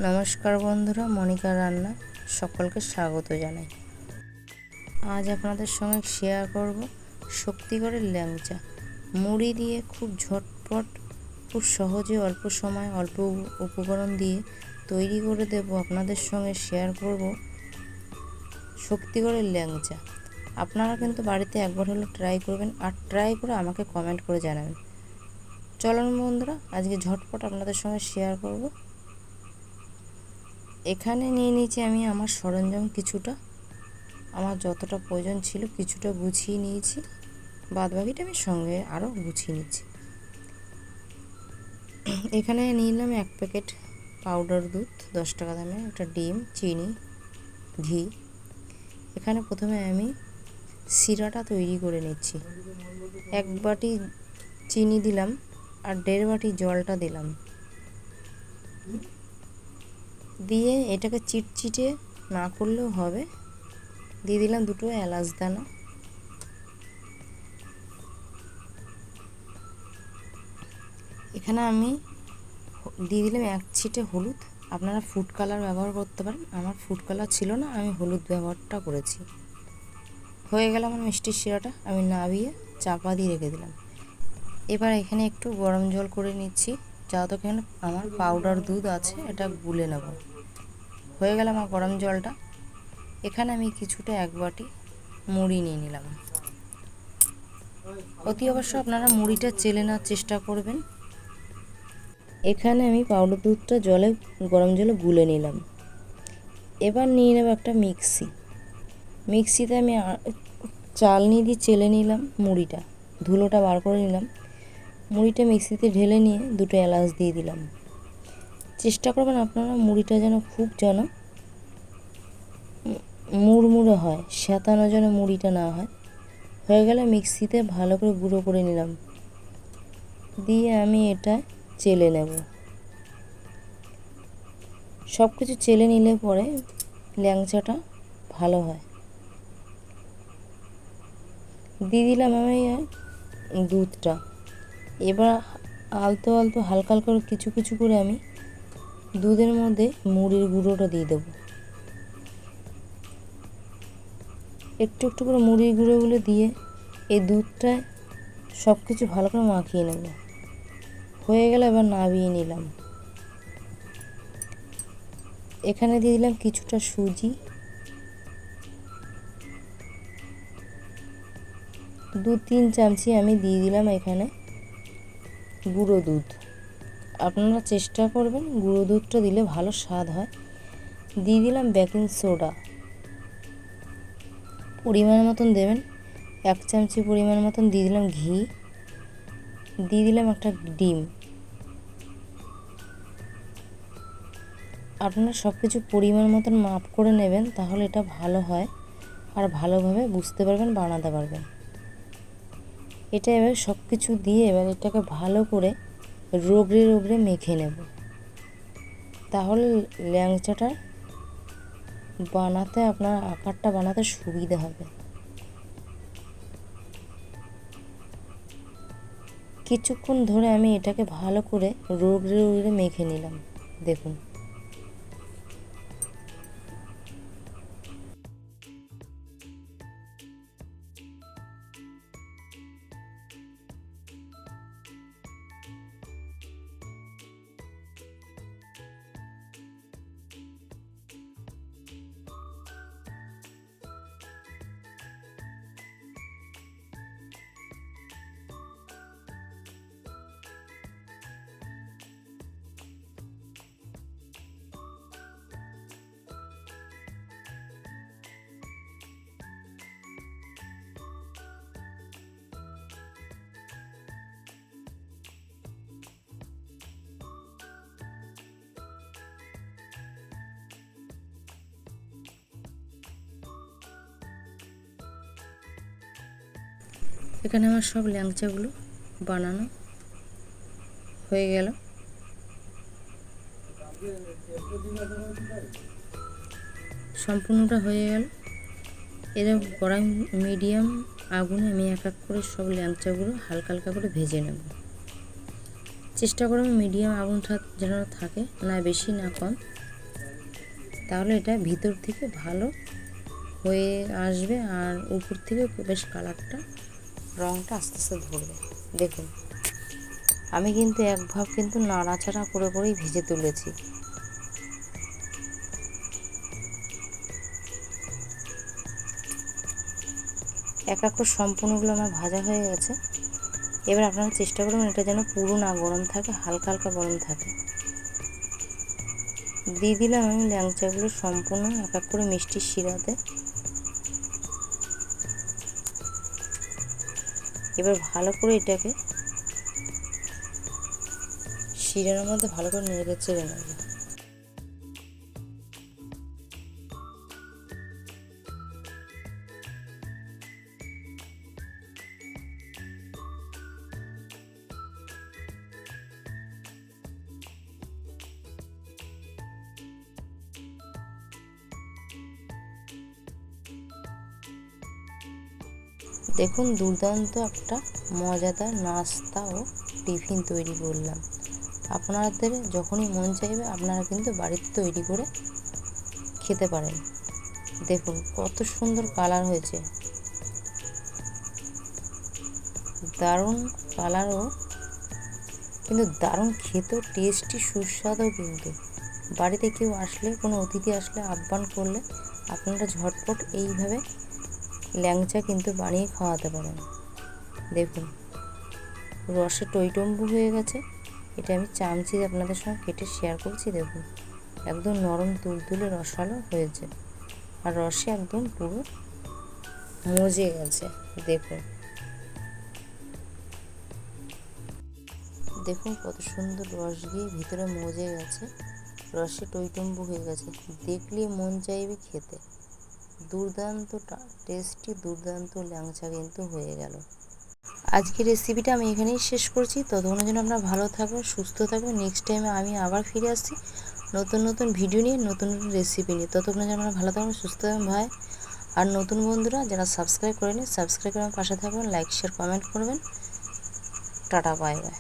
নমস্কার বন্ধুরা, মনিকা রান্না সকলকে স্বাগত জানাই। আজ আপনাদের সঙ্গে শেয়ার করব শক্তিগড়ের ল্যাংচা। মুড়ি দিয়ে খুব ঝটপট, খুব সহজে, অল্প সময়, অল্প উপকরণ দিয়ে তৈরি করে দেব। আপনাদের সঙ্গে শেয়ার করব শক্তিগড়ের ল্যাংচা। আপনারা কিন্তু বাড়িতে একবার হলো ট্রাই করবেন, আর ট্রাই করে আমাকে কমেন্ট করে জানাবেন। চলুন বন্ধুরা, আজকে ঝটপট আপনাদের সঙ্গে শেয়ার করব। এখানে নিয়ে নিয়েছি আমি আমার সরঞ্জাম কিছুটা, আমার যতটা প্রয়োজন ছিল কিছুটা গুছিয়ে নিয়েছি, বাদবাকিটা আমি সঙ্গে আরও গুছিয়ে নিচ্ছি। এখানে নিলাম 1 প্যাকেট পাউডার দুধ 10 টাকা দামে, একটা ডিম, চিনি, ঘি। এখানে প্রথমে আমি শিরাটা তৈরি করে নিচ্ছি। 1 বাটি চিনি দিলাম আর 1.5 বাটি জলটা দিলাম, দিয়ে এটাকে চিটচিটে না করলেও হবে। দিয়ে দিলাম 2টো এলাচ দানা। এখানে আমি দিয়ে দিলাম 1 ছিটে হলুদ। আপনারা ফুড কালার ব্যবহার করতে পারেন, আমার ফুড কালার ছিল না, আমি হলুদ ব্যবহারটা করেছি। হয়ে গেল আমার মিষ্টির শিরাটা, আমি নামিয়ে চাপা দিয়ে রেখে দিলাম। এবার এখানে একটু গরম জল করে নিচ্ছি, যতক্ষণ আমার পাউডার দুধ আছে এটা গুলে নেব। হয়ে গেল আমার গরম জলটা। এখানে আমি কিছুটা 1 বাটি মুড়ি নিয়ে নিলাম। অতি অবশ্য আপনারা মুড়িটা চেলে নেওয়ার চেষ্টা করবেন। এখানে আমি পাউডার দুধটা গরম জলে গুলে নিলাম। এবার নিয়ে নেব একটা মিক্সিতে আমি চালনি দিয়ে চেলে নিলাম মুড়িটা, ধুলোটা বার করে নিলাম। মুড়িটা মিক্সিতে ঢেলে নিয়ে 2টো এলাচ দিয়ে দিলাম। চেষ্টা করবেন আপনারা মুড়িটা যেন খুব মুড়মুড়ে হয়, শ্যাতানো যেন মুড়িটা না হয়। হয়ে গেলে মিক্সিতে ভালো করে গুঁড়ো করে নিলাম, দিয়ে আমি এটা চেলে নেব। সব কিছু চেলে নিলে পরে ল্যাংচাটা ভালো হয়। দিয়ে দিলাম আমি দুধটা। এবার আলতো আলতো হালকা হালকা কিছু কিছু করে আমি দুধের মধ্যে মুড়ির গুঁড়োটা দিয়ে দেবো। একটু একটু করে মুড়ির গুঁড়োগুলো দিয়ে এই দুধটায় সব কিছু ভালো করে মাখিয়ে নেব। হয়ে গেলে এবার নামিয়ে নিলাম। এখানে দিয়ে দিলাম কিছুটা সুজি, 2-3 চামচি আমি দিয়ে দিলাম এখানে গুঁড়ো দুধ। আপনারা চেষ্টা করবেন গুঁড়ো দুধটা দিলে ভালো স্বাদ হয়। দিয়ে দিলাম বেকিং সোডা, পরিমাণ মতন দেবেন, 1 চামচি পরিমাণ মতন দিয়ে দিলাম ঘি, দিয়ে দিলাম একটা ডিম। আপনারা সব কিছু পরিমাণ মতন মাপ করে নেবেন, তাহলে এটা ভালো হয় আর ভালোভাবে বুঝতে পারবেন, বানাতে পারবেন। এটা এবার সব কিছু দিয়ে এবার এটাকে ভালো করে রগড়ে রগড়ে মেখে নেব, তাহলে ল্যাংচাটা বানাতে, আপনার আকারটা বানাতে সুবিধা হবে। কিছুক্ষণ ধরে আমি এটাকে ভালো করে রগড়ে রগড়ে মেখে নিলাম। দেখুন, এখানে আমার সব ল্যাংচাগুলো বানানো হয়ে গেল। সম্পূর্ণটা হয়ে গেল। এরকম কড়াই মিডিয়াম আগুনে আমি এক এক করে সব ল্যাংচাগুলো হালকা হালকা করে ভেজে নেব। চেষ্টা করবেন মিডিয়াম আগুনটা যেন থাকে, না বেশি না কম। তাহলে এটা ভিতর থেকে ভালো হয়ে আসবে আর উপর থেকে বেশ কালারটা রঙটা আস্তে আস্তে ধরবে। দেখুন আমি কিন্তু এক ভাব কিন্তু নাড়াচাড়া করে করেই ভেজে তুলেছি। এক এক করে সম্পূর্ণগুলো আমার ভাজা হয়ে গেছে। এবার আপনারা চেষ্টা করবেন এটা যেন পুরো না গরম থাকে, হালকা হালকা গরম থাকে। দিয়ে দিলাম আমি ল্যাংচাগুলো সম্পূর্ণ এক এক করে মিষ্টির শিরাতে। এবার ভালো করে এটাকে শিরার মধ্যে ভালো করে নেড়ে চেড়ে নেব। দেখুন দুর্দান্ত একটা মজাদার নাস্তা ও টিফিন তৈরি করলাম। আপনাদের যখনই মন চাইবে আপনারা কিন্তু বাড়িতে তৈরি করে খেতে পারেন। দেখুন কত সুন্দর কালার হয়েছে, দারুণ কালারও কিন্তু দারুণ খেতেও টেস্টি সুস্বাদও। কিন্তু বাড়িতে কেউ আসলে, কোনো অতিথি আসলে, আহ্বান করলে আপনারা ঝটপট এইভাবে ল্যাংচা কিন্তু বানিয়ে খাওয়াতে পারেন। দেখুন রসে টইটম্বু হয়ে গেছে। এটা আমি চামচি আপনাদের সঙ্গে কেটে শেয়ার করছি। দেখুন একদম নরম তুলতুলে রসালো হয়েছে আর রসে একদম পুরো মজে গেছে। দেখুন দেখুন কত সুন্দর রস গিয়ে ভিতরে মজে গেছে, রসে টইটম্বু হয়ে গেছে। দেখলে মন চাইবে খেতে। দুর্দান্ত টেস্টি দুর্দান্ত ল্যাংচা কিন্তু হয়ে গেল। আজকের রেসিপিটা আমি এখানেই শেষ করছি। ততক্ষণের জন্য আপনারা ভালো থাকবেন, সুস্থ থাকবেন। নেক্সট টাইমে আমি আবার ফিরে আসছি নতুন নতুন ভিডিও নিয়ে, নতুন নতুন রেসিপি নিয়ে। ততক্ষণের জন্য আপনারা ভালো থাকবেন, সুস্থ থাকবেন ভাই। আর নতুন বন্ধুরা যারা সাবস্ক্রাইব করেনি, সাবস্ক্রাইব করে আমার পাশে থাকবেন, লাইক শেয়ার কমেন্ট করবেন। Tata bye bye.